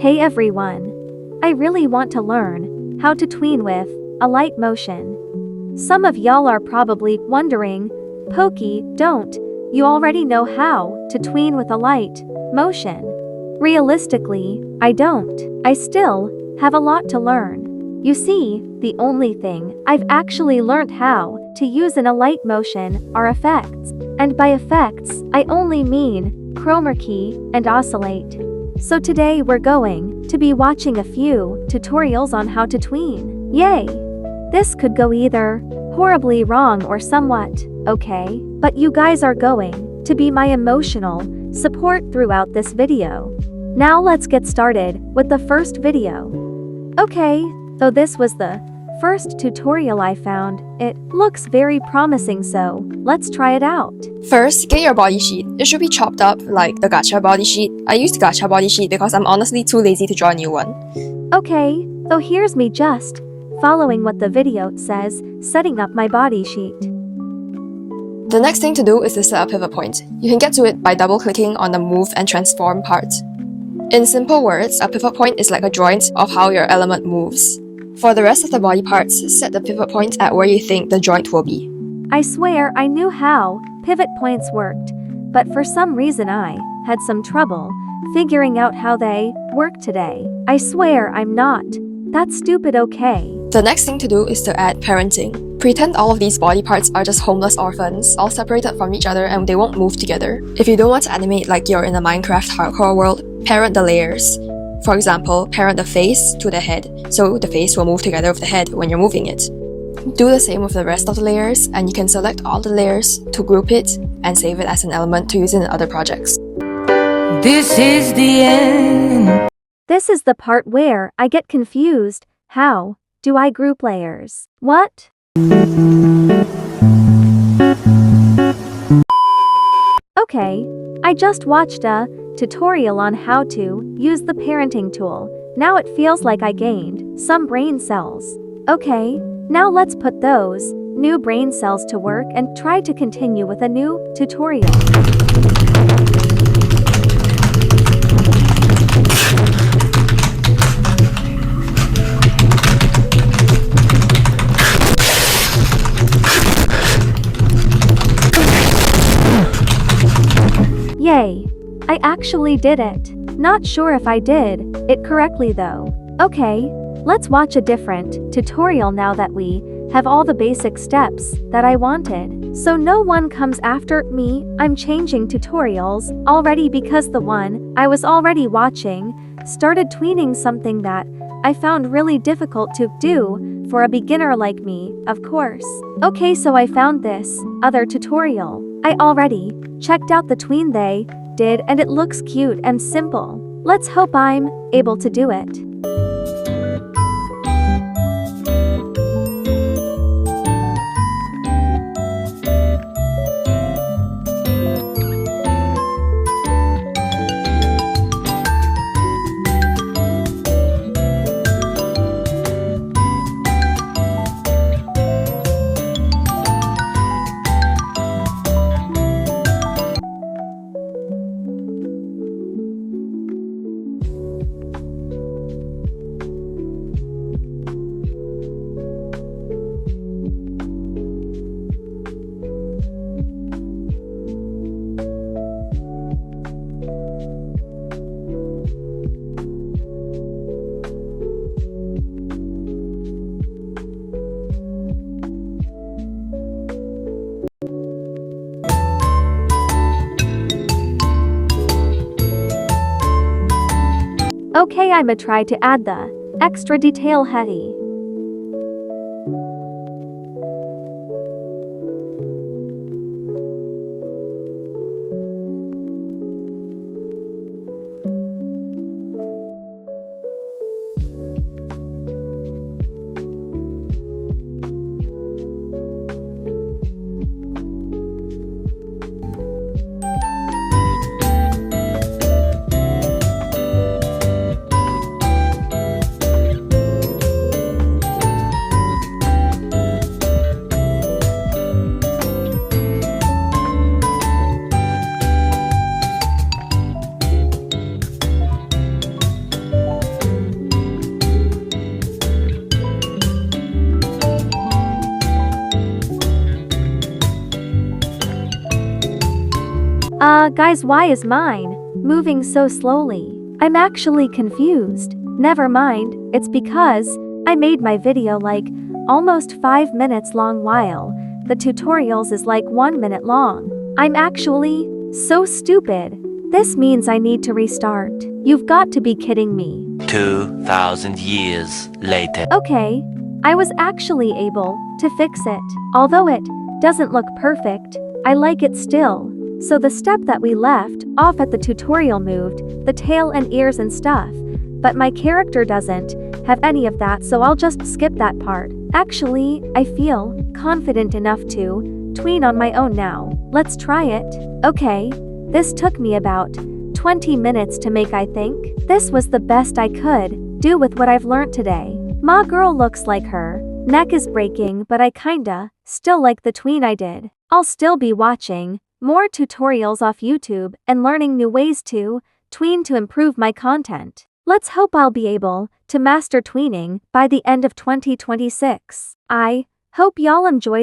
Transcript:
Hey everyone! I really want to learn how to tween with alight motion. Some of y'all are probably wondering, Pokey, don't you already know how to tween with alight motion? Realistically, I don't. I still have a lot to learn. You see, the only thing I've actually learned how to use in alight motion are effects. And by effects, I only mean chroma key and oscillate. So today we're going to be watching a few tutorials on how to tween. Yay! This could go either horribly wrong or somewhat okay, but you guys are going to be my emotional support throughout this video. Now let's get started with the first video. Okay, so this was the first tutorial I found. It looks very promising, so let's try it out. First, get your body sheet. It should be chopped up like the gacha body sheet. I used gacha body sheet because I'm honestly too lazy to draw a new one. Okay, so here's me just following what the video says, setting up my body sheet. The next thing to do is to set a pivot point. You can get to it by double-clicking on the move and transform part. In simple words, a pivot point is like a joint of how your element moves. For the rest of the body parts, set the pivot point at where you think the joint will be. I swear I knew how pivot points worked, but for some reason I had some trouble figuring out how they work today. I swear I'm not that stupid, okay? The next thing to do is to add parenting. Pretend all of these body parts are just homeless orphans, all separated from each other and they won't move together. If you don't want to animate like you're in a Minecraft hardcore world, parent the layers. For example, parent the face to the head, so the face will move together with the head when you're moving it. Do the same with the rest of the layers, and you can select all the layers to group it and save it as an element to use in other projects. This is the end. This is the part where I get confused. How do I group layers? What? Okay, I just watched a tutorial on how to use the parenting tool. Now it feels like I gained some brain cells. Okay, now let's put those new brain cells to work and try to continue with a new tutorial. Yay! I actually did it. Not sure if I did it correctly though. Okay, let's watch a different tutorial now that we have all the basic steps that I wanted. So no one comes after me. I'm changing tutorials already because the one I was already watching started tweening something that I found really difficult to do for a beginner like me, of course. Okay, so I found this other tutorial. I already checked out the tween they did and it looks cute and simple. Let's hope I'm able to do it. Okay, I'ma try to add the extra detail heady. Guys, why is mine moving so slowly? I'm actually confused. Never mind, it's because I made my video like almost 5 minutes long while the tutorials is like 1 minute long. I'm actually so stupid. This means I need to restart. You've got to be kidding me. 2,000 years later. Okay, I was actually able to fix it. Although it doesn't look perfect, I like it still. So the step that we left off at the tutorial moved the tail and ears and stuff, but my character doesn't have any of that, so I'll just skip that part. Actually, I feel confident enough to tween on my own now. Let's try it. Okay, this took me about 20 minutes to make, I think. This was the best I could do with what I've learned today. Ma girl looks like her neck is breaking, but I kinda still like the tween I did. I'll still be watching more tutorials off YouTube and learning new ways to tween to improve my content. Let's hope I'll be able to master tweening by the end of 2026. I hope y'all enjoyed